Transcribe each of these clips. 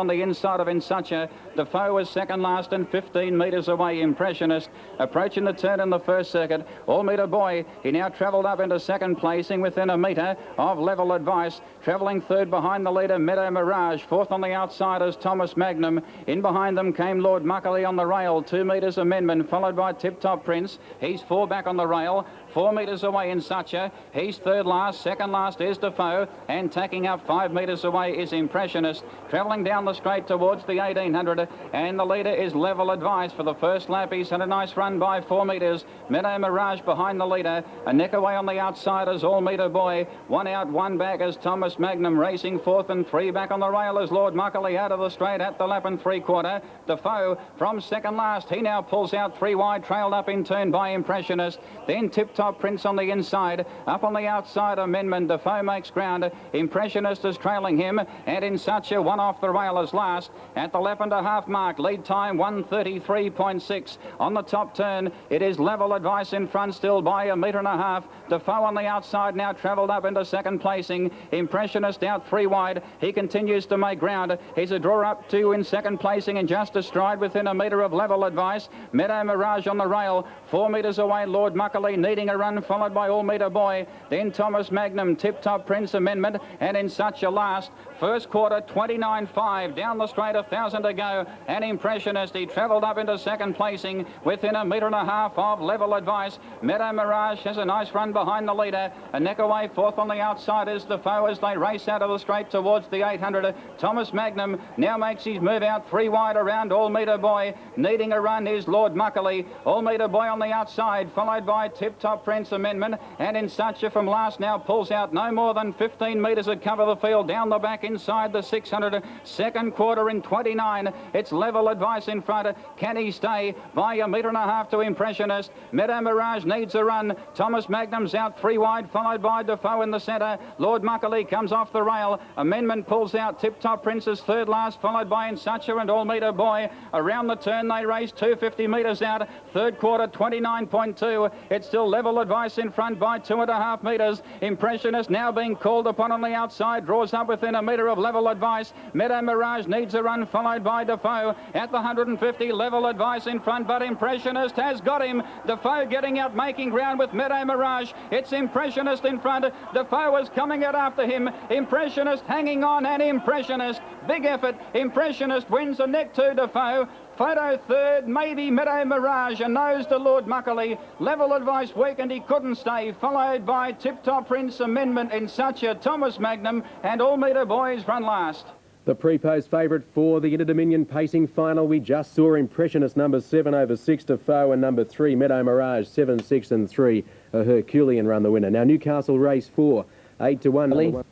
On the inside of Insucha, Defoe was second last and 15 metres away. Impressionist approaching the turn in the first circuit. All Meter Boy, he now travelled up into second placing within a metre of Level Advice. Travelling third behind the leader, Meadow Mirage. Fourth on the outside is Thomas Magnum. In behind them came Lord Muckley on the rail. 2 metres Amendment, followed by Tip Top Prince. He's 4 back on the rail. 4 metres away Insucha. He's third last. Second last is Defoe. And taking up 5 metres away is Impressionist. Travelling down the straight towards the 1800, and the leader is Level Advice. For the first lap, he's had a nice run by 4 metres. Meadow Mirage behind the leader. A neck away on the outside is All Meter Boy. 1 out, 1 back as Thomas Magnum racing fourth, and 3 back on the rail as Lord Muckley out of the straight at the lap and 3/4. Defoe from second last. He now pulls out 3 wide, trailed up in turn by Impressionist. Then Tip Top Prince on the inside. Up on the outside, Amendment. Defoe makes ground. Impressionist is trailing him, and Insucha 1 off the rail as last at the lap and a half mark. Lead time 1:33.6. On the top turn, it is Level Advice in front still by 1.5 metres. Defoe on the outside now travelled up into second placing. Impressionist out 3 wide. He continues to make ground. He's a draw up to in second placing and just astride within 1 metre of Level Advice. Meadow Mirage on the rail. 4 metres away, Lord Muckley needing a run, followed by All Meter Boy. Then Thomas Magnum, Tip Top Prince Amendment, and Insucha last. First quarter 29.5. Down the straight, 1,000 to go. And Impressionist, he travelled up into second placing within 1.5 metres of Level Advice. Meadow Mirage has a nice run behind the leader. A neck away, fourth on the outside is Defoe as they race out of the straight towards the 800. Thomas Magnum now makes his move out 3 wide around All Meter Boy. Needing a run is Lord Muckley. All Meter Boy on the outside, followed by Tip Top Prince Amendment. And Insucha from last now pulls out no more than 15 metres to cover the field. Down the back inside the 600. Second quarter in 29. It's Level Advice in front. Can he stay by 1.5 metres to Impressionist? Meadow Mirage needs a run. Thomas Magnum's out 3 wide, followed by Defoe in the centre. Lord Muckley comes off the rail. Amendment pulls out. Tip Top Princess third last, followed by Insucha and All Meter Boy. Around the turn they race 250 metres out. Third quarter 29.2. It's still Level Advice in front by 2.5 metres. Impressionist now being called upon on the outside. Draws up within 1 metre of Level Advice. Meadow Mirage needs a run, followed by Defoe. At the 150, Level Advice in front, but Impressionist has got him. Defoe getting out, making ground with Meadow Mirage. It's Impressionist in front. Defoe is coming out after him. Impressionist hanging on, and Impressionist, big effort. Impressionist wins the neck to Defoe. Photo third, maybe Meadow Mirage, a nose to Lord Muckley. Level Advice weakened, he couldn't stay, followed by Tip Top Prince Amendment, Insucha, Thomas Magnum, and All Meter Boys run last. The pre-post favourite for the Interdominion pacing final. We just saw Impressionist number 7 over 6 Defoe, and number 3 Meadow Mirage 7, 6 and 3. A Herculean run the winner. Now Newcastle race 4, 8 to 1.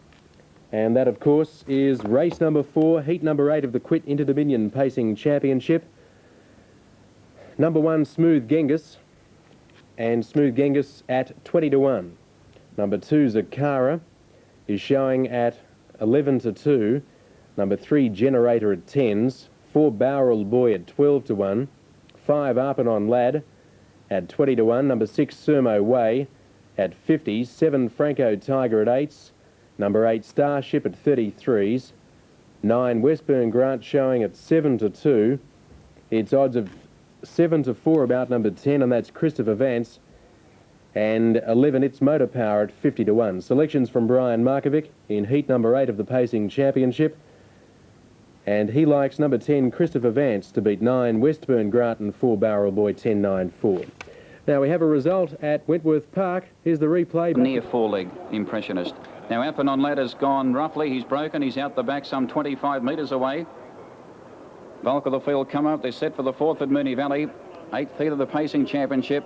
And that of course is race number 4, heat number 8 of the Quit Interdominion Pacing Championship. Number 1 Smooth Genghis, and Smooth Genghis at 20 to 1. Number 2 Zakara is showing at 11 to 2. Number 3 Generator at 10s. 4 Barrel Boy at 12 to 1. 5 Arpanon Lad at 20 to 1. Number 6 Sermo Way at 50s. 7 Franco Tiger at 8s. Number 8 Starship at 33s. 9 Westburn Grant showing at 7 to 2. It's odds of 7 to 4 about number 10, and that's Christopher Vance. And 11 It's Motor Power at 50 to 1. Selections from Brian Markovic in heat number 8 of the Pacing Championship. And he likes number 10 Christopher Vance to beat 9 Westburn Grant and 4 Barrel Boy 10-9-4. Now we have a result at Wentworth Park. Here's the replay. Near 4-leg Impressionist. Now Arpanon Lad has gone roughly. He's broken. He's out the back some 25 metres away. Bulk of the field come up. They're set for the 4th at Moonee Valley. 8th heat of the Pacing Championship.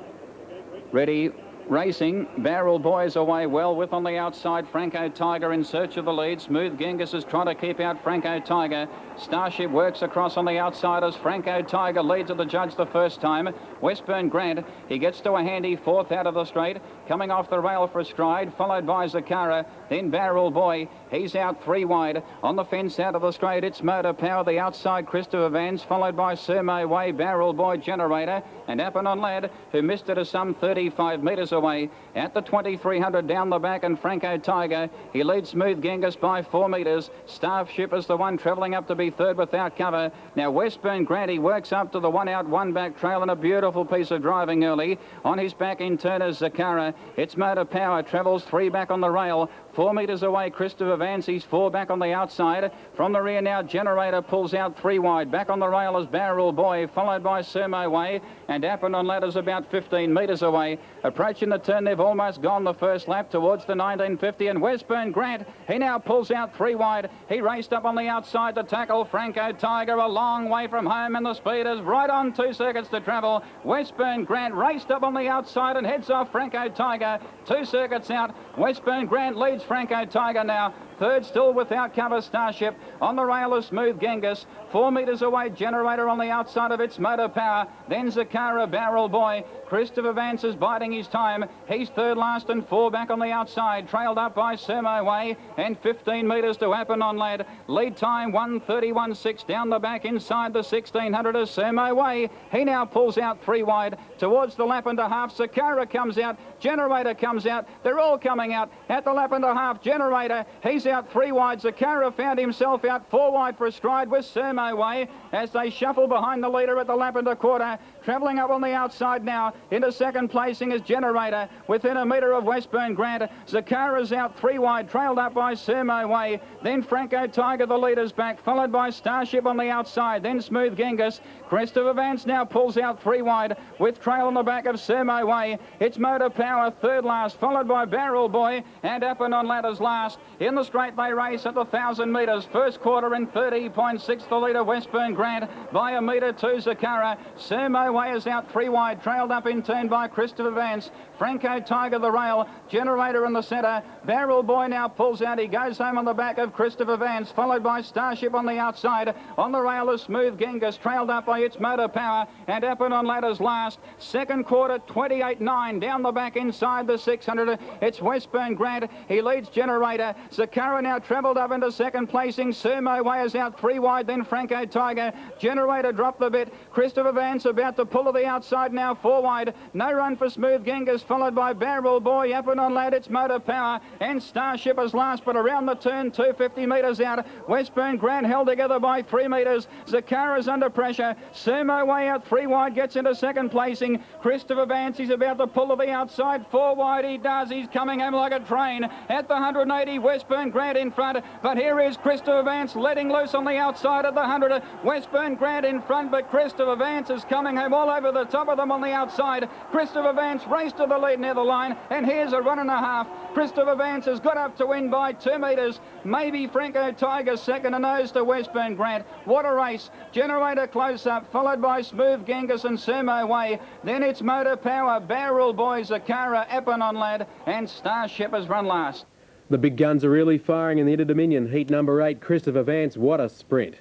Ready, racing. Barrel Boys away well with on the outside. Franco Tiger in search of the lead. Smooth Genghis is trying to keep out Franco Tiger. Starship works across on the outside as Franco Tiger leads at the judge the first time. Westburn Grant, he gets to a handy 4th out of the straight. Coming off the rail for a stride, followed by Zakara. Then Barrel Boy, he's out 3 wide. On the fence out of the straight, it's Motor Power. The outside, Christopher Vance, followed by Sermo Way, Barrel Boy, Generator. And Arpanon Lad, who missed it as some 35 metres away. away. At the 2300 down the back, and Franco Tiger, he leads Smooth Genghis by 4 metres. Starship is the one travelling up to be third without cover. Now Westburn Grant, he works up to the 1 out 1 back trail, and a beautiful piece of driving early. On his back in turn is Zakara. It's Motor Power, travels 3 back on the rail. 4 metres away, Christopher Vance, he's 4 back on the outside. From the rear now, Generator pulls out 3 wide. Back on the rail is Barrel Boy, followed by Sermo Way, and Appin on Ladders about 15 metres away. Approaching the turn, they've almost gone the first lap towards the 1950, and Westburn Grant, he now pulls out 3 wide. He raced up on the outside to tackle Franco Tiger, a long way from home, and the speed is right on 2 circuits to travel. Westburn Grant raced up on the outside and heads off Franco Tiger. 2 circuits out. Westburn Grant leads Franco Tiger now. Third still without cover, Starship. On the rail is Smooth Genghis. 4 metres away, Generator on the outside of its Motor Power. Then Zakara, Barrel Boy. Christopher Vance is biding his time. He's third last and 4 back on the outside. Trailed up by Sermo Way, and 15 metres to Appin on Lad. Lead time 1:31.6 down the back inside the 1600 is Sermo Way. He now pulls out 3 wide towards the lap and a half. Zakara comes out. Generator comes out. They're all coming out at the lap and a half. Generator, he's out 3 wide. Zakara found himself out 4 wide for a stride with Sermo Way as they shuffle behind the leader at the lap and a quarter. Travelling up on the outside now. Into second placing is Generator within a metre of Westburn Grant. Zakara's out 3 wide, trailed up by Sermo Way. Then Franco Tiger, the leader's back, followed by Starship on the outside. Then Smooth Genghis. Christopher Vance now pulls out 3 wide with trail on the back of Sermo Way. It's Motor Power third last, followed by Barrel Boy and Appin on Ladders last. In the straight they race at the 1,000 metres. First quarter in 30.6 the leader Westburn Grant by a metre to Zakara. Sermo Way is out 3 wide, trailed up in turn by Christopher Vance. Franco Tiger the rail, Generator in the centre. Barrel Boy now pulls out. He goes home on the back of Christopher Vance, followed by Starship on the outside. On the rail is Smooth Genghis, trailed up by its Motor Power and Appin on Ladders last. Second quarter 28.9 down the back inside the 600. It's Westburn Grant. He leads Generator. Zakara now travelled up into second placing. Sermo Way is out 3 wide, then Franco Tiger. Generator dropped the bit. Christopher Vance about to pull to the outside now 4 wide. No run for Smooth Genghis, followed by Barrel Boy. Appin on Lad, it's Motor Power and Starship is last, but around the turn 250 metres out. Westburn Grant held together by 3 metres. Zakara's under pressure. Sermo Way out 3 wide, gets into second placing. Christopher Vance, he's about to pull to the outside 4 wide. He does. He's coming home like a train at the 180. Westburn Grant in front, but here is Christopher Vance letting loose on the outside of the 100. Westburn Grant in front, but Christopher Vance is coming home all over the top of them on the outside. Christopher Vance raced to the lead near the line, and here's a run and a half. Christopher Vance has got up to win by 2 metres. Maybe Franco Tiger second, a nose to Westburn Grant. What a race. Generator close up, followed by Smooth Genghis and Sermo Way. Then it's Motor Power, Barrel Boy, Zakara, Appin on Lad, and Starship has run last. The big guns are really firing in the Interdominion. Heat number 8, Christopher Vance. What a sprint.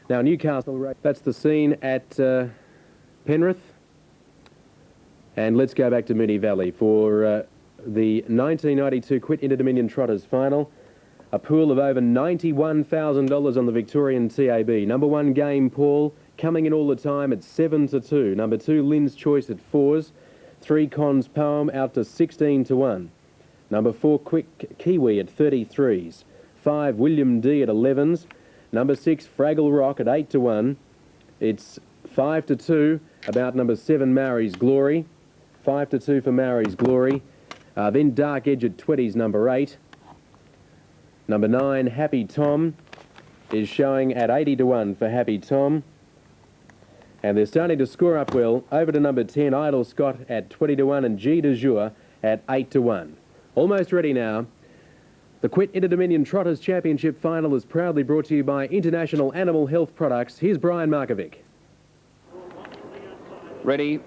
Now, Newcastle, that's the scene at Penrith. And let's go back to Moonee Valley for the 1992 Quit Interdominion Trotters final. A pool of over $91,000 on the Victorian TAB. Number 1 game, Paul, coming in all the time at 7-2. Number 2, Lynn's Choice at 4s. 3 Cons Poem out to 16-1. Number 4, Quick Kiwi at 33s. 5, William D at 11s. Number 6, Fraggle Rock at 8-1. It's 5-2 about number 7, Maori's Glory. 5-2 for Maori's Glory. Then Dark Edge at 20s, number 8. Number 9, Happy Tom, is showing at 80-1 for Happy Tom. And they're starting to score up well. Over to number 10, Idle Scott at 20-1 and G de Jour at 8-1. Almost ready now. The Quit Interdominion Trotters Championship final is proudly brought to you by International Animal Health Products. Here's Brian Markovic. Ready.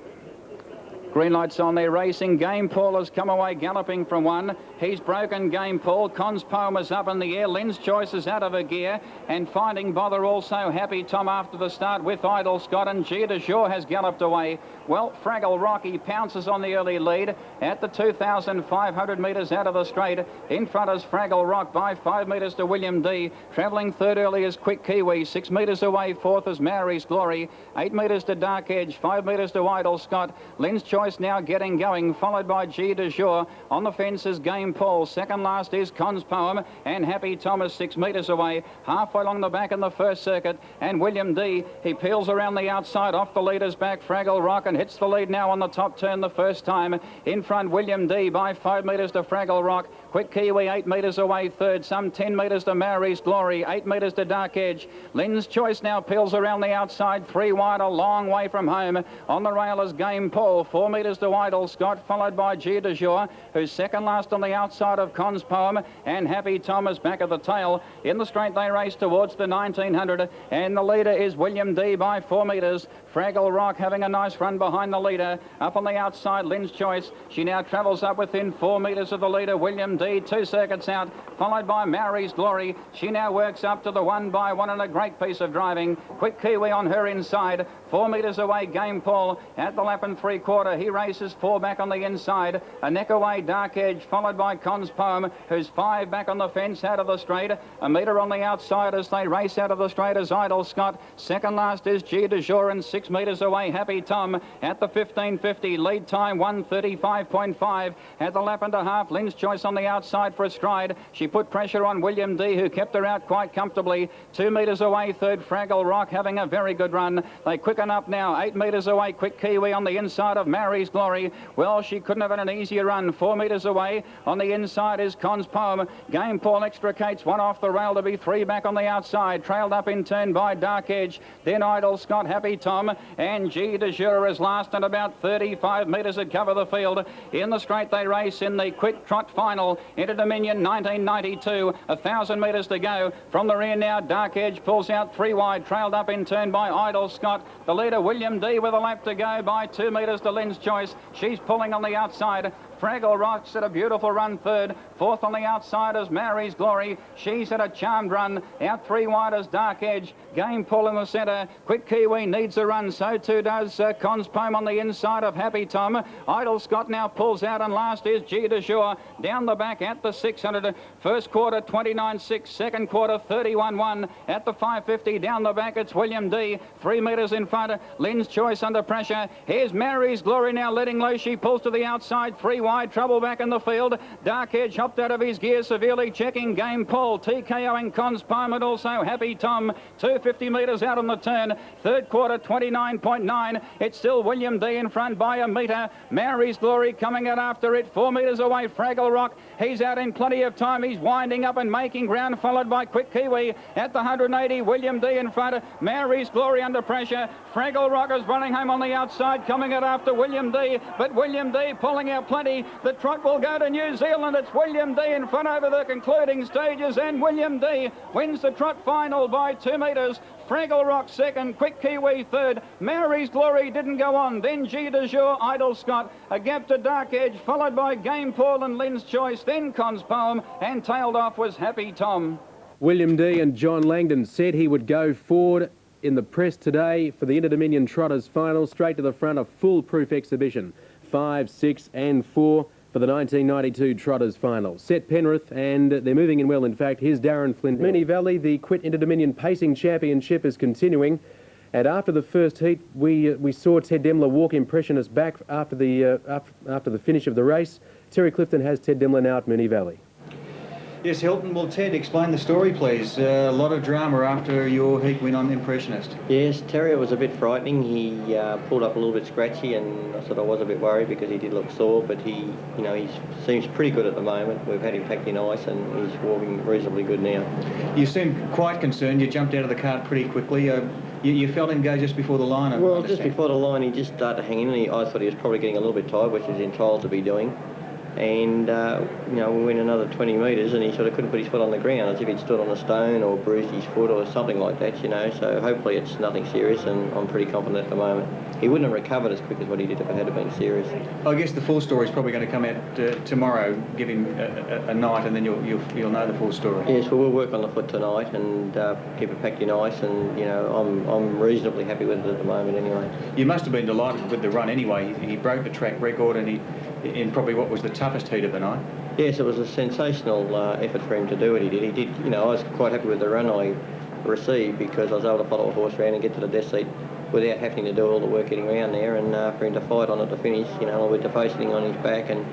Green lights on, they're racing. Game Paul has come away galloping from 1. He's broken Game Paul. Con's Poem is up in the air. Lynn's Choice is out of a gear. And Finding Bother also. Happy Tom after the start with Idle Scott. And G de Jour has galloped away. Well, Fraggle Rock, he pounces on the early lead at the 2,500 metres out of the straight. In front is Fraggle Rock by 5 metres to William D. Travelling third early is Quick Kiwi. 6 metres away fourth is Mary's Glory. 8 metres to Dark Edge. 5 metres to Idle Scott. Lynn's Choice now getting going, followed by G de Jour. On the fence is Game Paul. Second last is Con's Poem. And Happy Thomas 6 metres away. Halfway along the back in the first circuit. And William D. He peels around the outside off the leader's back. Fraggle Rock and hits the lead now on the top turn the first time. In front, William D by 5 metres to Fraggle Rock. Quick Kiwi 8 metres away third. Some 10 metres to Mary's Glory. 8 metres to Dark Edge. Lynn's Choice now peels around the outside. 3 wide, a long way from home. On the rail is Game Paul. 4 metres to Idle Scott, followed by G de Jour, who's second last on the outside of Con's Poem. And Happy Thomas back at the tail. In the straight they race towards the 1900. And the leader is William D by 4 metres. Fraggle Rock having a nice run behind the leader. Up on the outside, Lynn's Choice. She now travels up within 4 metres of the leader, William D. 2 circuits out, followed by Mary's Glory. She now works up to the 1 by 1 and a great piece of driving. Quick Kiwi on her inside. 4 metres away, Game Paul at the lap and 3/4. He races 4 back on the inside. A neck away, Dark Edge, followed by Con's Poem, who's 5 back on the fence out of the straight. A metre on the outside as they race out of the straight is Idle Scott. Second last is G de Jour, and 6 metres away, Happy Tom at the 15.50. Lead time 1:35.5. At the lap and a half, Lynn's Choice on the outside for a stride. She put pressure on William D, who kept her out quite comfortably. 2 metres away, third, Fraggle Rock having a very good run. They quicken up now. 8 metres away, Quick Kiwi on the inside of Mary's Glory. Well, she couldn't have had an easier run. 4 metres away on the inside is Con's Poem. Game Paul extricates one off the rail to be 3 back on the outside. Trailed up in turn by Dark Edge. Then Idle Scott, Happy Tom, and G de Jour is last, and about 35 metres to cover the field. In the straight they race in the quick trot final. Interdominion 1992. 1,000 metres to go. From the rear now, Dark Edge pulls out 3 wide. Trailed up in turn by Idle Scott. The leader, William D, with a lap to go by 2 metres to Lynn's Choice. She's pulling on the outside. Fraggle Rock's at a beautiful run third. Fourth on the outside is Mary's Glory. She's at a charmed run. Out 3 wide is Dark Edge. Game Pull in the centre. Quick Kiwi needs a run. So too does Con's Poem on the inside of Happy Tom. Idle Scott now pulls out, and last is G de Jour. Down the back at the 600. First quarter 29.6. Second quarter 31.1. At the 550 down the back it's William D. 3 metres in front. Lynn's Choice under pressure. Here's Mary's Glory now letting loose. She pulls to the outside. 3 wide, trouble back in the field. Dark Edge hopped out of his gear, severely checking Game Paul, TKOing Con's Poem, and also Happy Tom. 250 metres out on the turn. Third quarter 29.9. It's still William D in front by a metre. Mary's Glory coming out after it. 4 metres away, Fraggle Rock. He's out in plenty of time. He's winding up and making ground, followed by Quick Kiwi. At the 180, William D in front. Mary's Glory under pressure. Fraggle Rock is running home on the outside, coming out after William D, but William D pulling out plenty. The trot will go to New Zealand. It's William D in front over the concluding stages, and William D wins the trot final by 2 metres. Fraggle Rock second, Quick Kiwi third. Mary's Glory didn't go on. Then G de Jour, Idle Scott, a gap to Dark Edge, followed by Game Paul and Lynn's Choice, then Con's Poem, and tailed off was Happy Tom. William D and John Langdon said he would go forward in the press today for the Interdominion Trotters final, straight to the front, a foolproof exhibition. 5, 6 and 4 for the 1992 Trotters final. Set Penrith, and they're moving in well, in fact. Here's Darren Flint. Moonee Valley, the Quit Interdominion Pacing Championship is continuing. And after the first heat, we saw Ted Demler walk Impressionist back after the finish of the race. Terry Clifton has Ted Demler now at Moonee Valley. Yes, Hilton. Well, Ted, explain the story, please. A lot of drama after your heat win on Impressionist. Yes, Terry was a bit frightening. He pulled up a little bit scratchy, and I said I was a bit worried because he did look sore, but he seems pretty good at the moment. We've had him packed in ice, and he's walking reasonably good now. You seemed quite concerned. You jumped out of the cart pretty quickly. You felt him go just before the line. Well, just before the line, he just started to hang in, and I thought he was probably getting a little bit tired, which he's entitled to be doing. And, you know, we went another 20 metres and he sort of couldn't put his foot on the ground, as if he'd stood on a stone or bruised his foot or something like that, you know. So hopefully it's nothing serious, and I'm pretty confident at the moment. He wouldn't have recovered as quick as what he did if it had been serious. I guess the full story is probably going to come out tomorrow. Give him a night, and then you'll know the full story. Yes, well, we'll work on the foot tonight and keep it packed in ice, and, you know, I'm reasonably happy with it at the moment anyway. You must have been delighted with the run anyway. He broke the track record, and he in probably what was the toughest heat of the night. Yes, it was a sensational effort for him to do what he did. He did, you know, I was quite happy with the run I received, because I was able to follow a horse around and get to the death seat without having to do all the work getting around there, and for him to fight on it to finish, you know, with the face sitting on his back and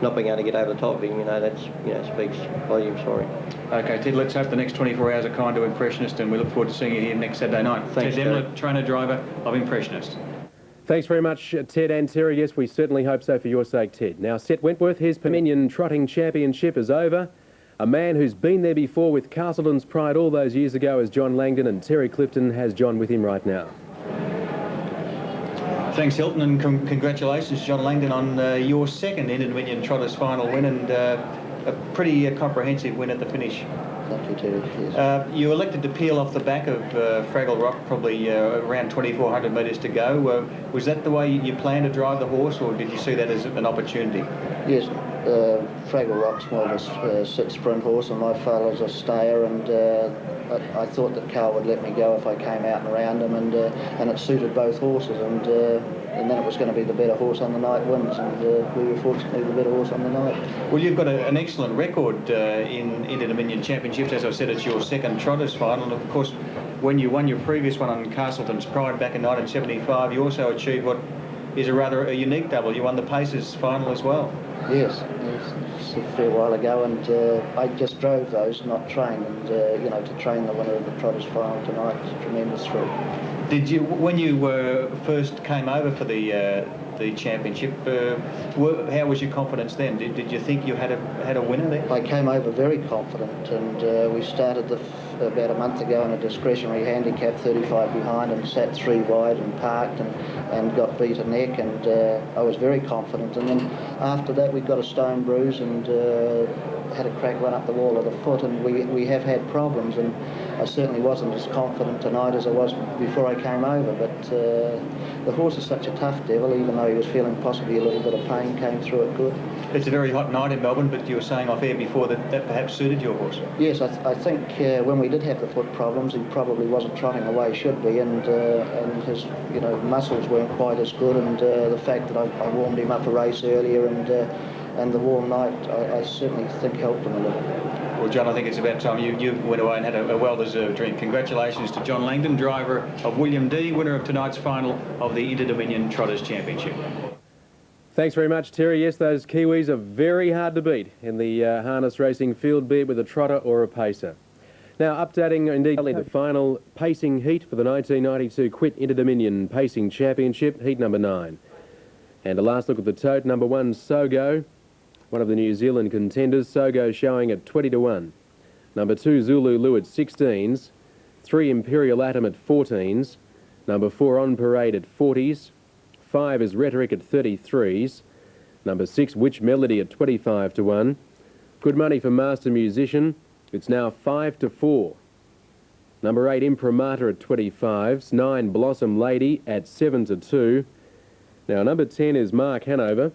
not being able to get over the top of him, you know, that's, you know, speaks volumes for him. Okay, Ted, let's hope the next 24 hours are kind to Impressionist, and we look forward to seeing you here next Saturday night. Thanks, Ted Demler, trainer-driver of Impressionist. Thanks very much, Ted and Terry. Yes, we certainly hope so for your sake, Ted. Now, Seth Wentworth, his Dominion Trotting Championship is over. A man who's been there before with Castleton's Pride all those years ago is John Langdon, and Terry Clifton has John with him right now. Thanks, Hilton, and congratulations, John Langdon, on your second Interdominion Trotters final win, and a pretty comprehensive win at the finish. Thank you, Terry. Yes. You elected to peel off the back of Fraggle Rock, probably around 2,400 metres to go. Was that the way you planned to drive the horse, or did you see that as an opportunity? Yes, Fraggle Rock's more of a sit sprint horse, and my fella's a stayer, and I thought that Carl would let me go if I came out and around him, and it suited both horses, and then it was going to be the better horse on the night wins, and we were fortunately the better horse on the night. Well, you've got an excellent record in Interdominion Championships. As I said, it's your second Trotters final, and of course, when you won your previous one on Castleton's Pride back in 1975, you also achieved what is a unique double. You won the Pacers final as well. Yes, it's a fair while ago, and I just drove those, not trained, and you know, to train the winner of the Trotters final tonight was a tremendous thrill. Did you, when you first came over for the championship, how was your confidence then? Did you think you had a winner there? I came over very confident, and we started about a month ago in a discretionary handicap 35 behind, and sat 3 wide and parked and got beat a neck, and I was very confident. And then after that we got a stone bruise and had a crack run up the wall of the foot, and we have had problems, and I certainly wasn't as confident tonight as I was before I came over, but the horse is such a tough devil. Even though he was feeling possibly a little bit of pain, came through it good. It's a very hot night in Melbourne, but you were saying off air before that perhaps suited your horse. Yes, I think when we did have the foot problems, he probably wasn't trotting the way he should be, and his muscles weren't quite as good, and the fact that I warmed him up a race earlier, and the warm night, I certainly think helped him a little. Well, John, I think it's about time you went away and had a well-deserved drink. Congratulations to John Langdon, driver of William D, winner of tonight's final of the Interdominion Trotters Championship. Thanks very much, Terry. Yes, those Kiwis are very hard to beat in the harness racing field, be it with a trotter or a pacer. Now, updating indeed the final pacing heat for the 1992 Quit Interdominion Pacing Championship, heat number 9. And a last look at the tote, number 1, Sogo, one of the New Zealand contenders. Sogo showing at 20-1. Number 2, Zulu Lou at 16s. 3, Imperial Atom at 14s. Number 4, On Parade at 40s. 5 is Rhetoric at 33s. Number 6, Witch Melody at 25-1. Good money for Master Musician. It's now 5-4. Number 8, Imprimatur at 25s. 9, Blossom Lady at 7-2. Now, number 10 is Mark Hanover.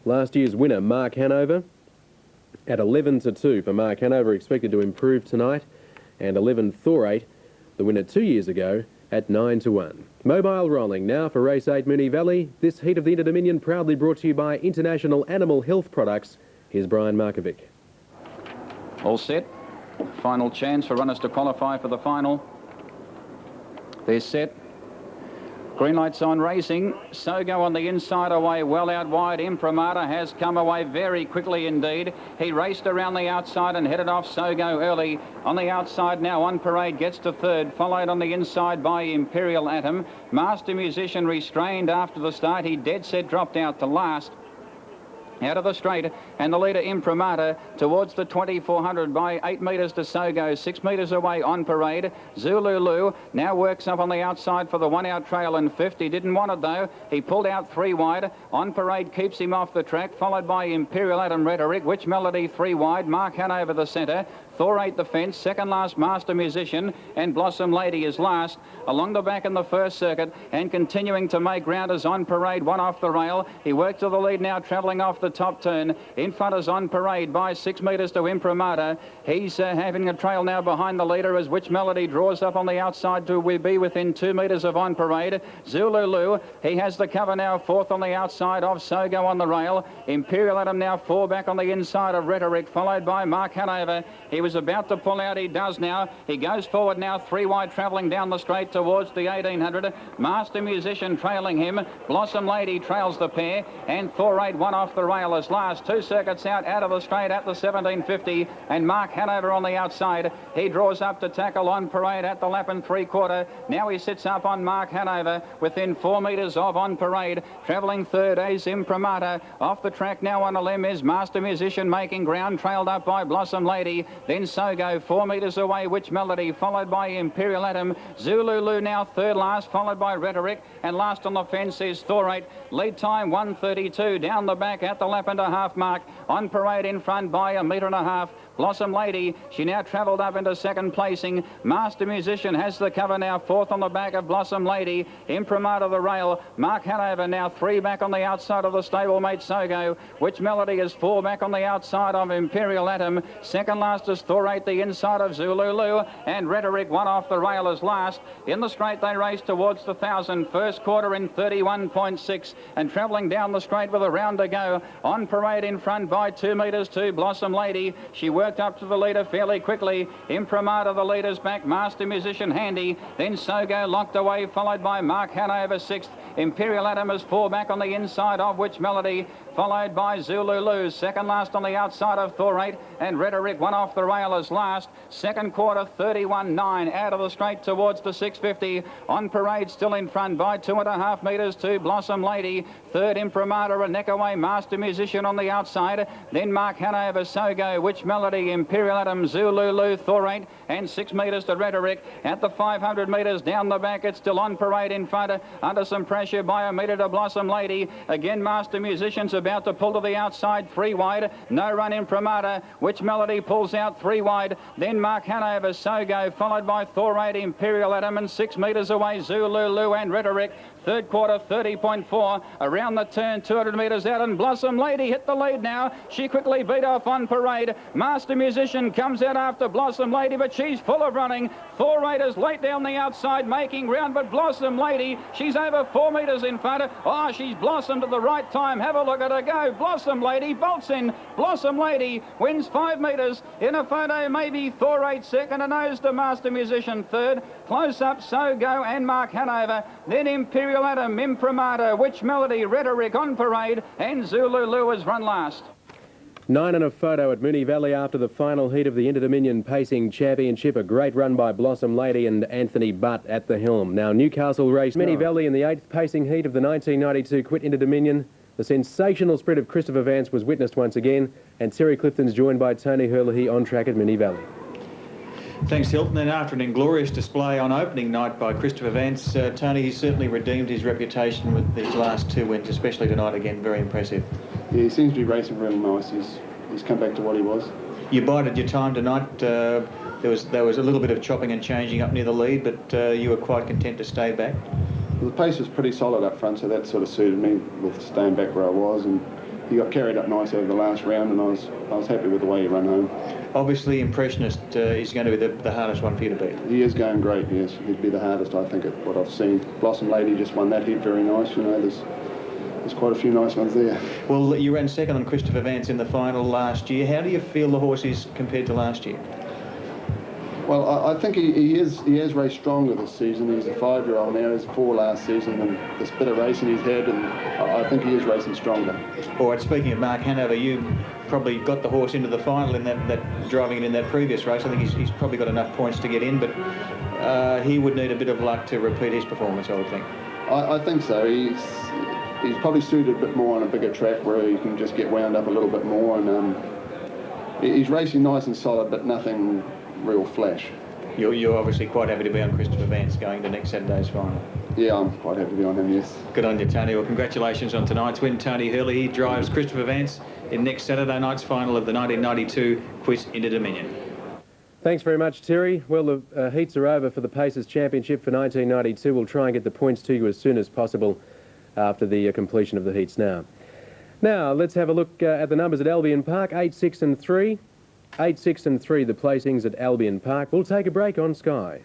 Last year's winner, Mark Hanover, at 11-2 for Mark Hanover, expected to improve tonight. And 11 Thorate, the winner 2 years ago, at 9-1. Mobile rolling now for race 8 Moonee Valley. This heat of the Interdominion proudly brought to you by International Animal Health Products. Here's Brian Markovic. All set. Final chance for runners to qualify for the final. They're set. Green lights on racing. Sogo on the inside away, well out wide. Imprimatur has come away very quickly indeed. He raced around the outside and headed off Sogo early. On the outside now, On Parade gets to 3rd, followed on the inside by Imperial Atom. Master Musician restrained after the start. He dead set dropped out to last. out of the straight, and the leader Imprimatur towards the 2400 by 8 metres to Sogo, 6 metres away On Parade. Zululu now works up on the outside for the 1 out trail and 50. Didn't want it though. He pulled out 3 wide. On Parade keeps him off the track, followed by Imperial Adam Rhetoric, Which Melody 3 wide. Mark Hanover the centre. Thorate the fence, second last Master Musician, and Blossom Lady is last. Along the back in the first circuit and continuing to make ground is On Parade, one off the rail. He works to the lead now, travelling off the top turn. In front is On Parade by 6 metres to Imprimatur. He's having a trail now behind the leader as Which Melody draws up on the outside to be within 2 metres of On Parade. Zululu, he has the cover now, 4th on the outside of Sogo on the rail. Imperial Adam now 4 back on the inside of Rhetoric, followed by Mark Hanover. He was about to pull out, he does now. He goes forward now, 3 wide, travelling down the straight towards the 1800. Master Musician trailing him. Blossom Lady trails the pair, and Thorate one off the rail as last. 2 circuits out of the straight at the 1750, and Mark Hanover on the outside. He draws up to tackle On Parade at the lap and 3/4. Now he sits up on Mark Hanover within 4 metres of On Parade. Travelling third is Imprimatur. Off the track now on a limb is Master Musician making ground, trailed up by Blossom Lady. Then Sogo 4 metres away, Which Melody, followed by Imperial Atom. Zululu now third last, followed by Rhetoric, and last on the fence is Thorate. Lead time 1:32 down the back at the lap and a half mark. On Parade in front by 1.5 metres. Blossom Lady, she now travelled up into second placing. Master Musician has the cover now, 4th on the back of Blossom Lady. Imprimatur the rail. Mark Hanover now 3 back on the outside of the stablemate Sogo. Which Melody is 4 back on the outside of Imperial Atom. Second last is Thorate, the inside of Zululu, and Rhetoric one off the rail as last. In the straight they race towards the 1,000. First quarter in 31.6, and travelling down the straight with a round to go. On Parade in front by 2 metres to Blossom Lady. She worked up to the leader fairly quickly. Imprimatur the leader's back. Master Musician handy. Then Sogo locked away, followed by Mark Hanover 6th. Imperial Atom is 4 back on the inside of Which Melody, followed by Zululu. Second last on the outside of Thorate, and Rhetoric one off the rail as last. Second quarter 31.9 out of the straight towards the 650. On Parade still in front by 2.5 metres to Blossom Lady. Third Imprimatur a neck away. Master Musician on the outside. Then Mark Hanover, Sogo, Which Melody, Imperial Atom, Zululu, Thorate, and 6 metres to Rhetoric. At the 500 metres down the back, it's still On Parade in front, under some pressure by 1 metre to Blossom Lady. Again, Master Musician's about to pull to the outside, 3 wide. No run Imprimatur. Which Melody pulls out 3 wide. Then Mark Hanover, Sogo, followed by Thorate, Imperial Atom, and 6 metres away Zululu and Rhetoric. Third quarter 30.4. Around the turn, 200 metres out, and Blossom Lady hit the lead now. She quickly beat off On Parade. Master Musician comes out after Blossom Lady, but she's full of running. Thorate is late down the outside making ground, but Blossom Lady, she's over 4 metres in front. Oh, she's blossomed at the right time. Have a look at her go. Blossom Lady bolts in. Blossom Lady wins 5 metres. In a photo, maybe Thorate second, a nose to Master Musician third. Close up, Sogo and Mark Hanover. Then Imperial Atom, Imprimatur, Which Melody, Rhetoric, On Parade, and Zululu has run last. 9 and a photo at Moonee Valley after the final heat of the Interdominion Pacing Championship. A great run by Blossom Lady and Anthony Butt at the helm. Now Newcastle race Moonee Valley in the 8th pacing heat of the 1992 Quit Interdominion. The sensational sprint of Christopher Vance was witnessed once again, and Terry Clifton's joined by Tony Herlihy on track at Moonee Valley. Thanks, Hilton. And after an inglorious display on opening night by Christopher Vance, Tony, he's certainly redeemed his reputation with these last 2 wins, especially tonight again. Very impressive. Yeah, he seems to be racing really nice. He's come back to what he was. You bided your time tonight. There was a little bit of chopping and changing up near the lead, but you were quite content to stay back. Well, the pace was pretty solid up front, so that sort of suited me with staying back where I was, and he got carried up nice over the last round, and I was happy with the way he ran home. Obviously, Impressionist is going to be the hardest one for you to beat. He is going great, yes. He'd be the hardest, I think, at what I've seen. Blossom Lady just won that heat very nice, you know. There's quite a few nice ones there. Well, you ran second on Christopher Vance in the final last year. How do you feel the horse is compared to last year? Well, I think he has raced stronger this season. He's a 5-year-old now. He's 4 last season, and this bit of racing he's had, and I think he is racing stronger. All right, speaking of Mark Hanover, you probably got the horse into the final in that driving it in that previous race. I think he's probably got enough points to get in, but he would need a bit of luck to repeat his performance, I would think. I think so. He's probably suited a bit more on a bigger track where he can just get wound up a little bit more, and he's racing nice and solid, but nothing real flash. You're obviously quite happy to be on Christopher Vance going to next Saturday's final. Yeah, I'm quite happy to be on him, yes. Good on you, Tony. Well, congratulations on tonight's win. Tony Hurley, he drives Christopher Vance in next Saturday night's final of the 1992 Quiz Interdominion. Thanks very much, Terry. Well, the heats are over for the Pacers Championship for 1992. We'll try and get the points to you as soon as possible after the completion of the heats now. Now, let's have a look at the numbers at Albion Park, 8, 6 and 3. 8, 6 and 3, the placings at Albion Park. We'll take a break on Sky.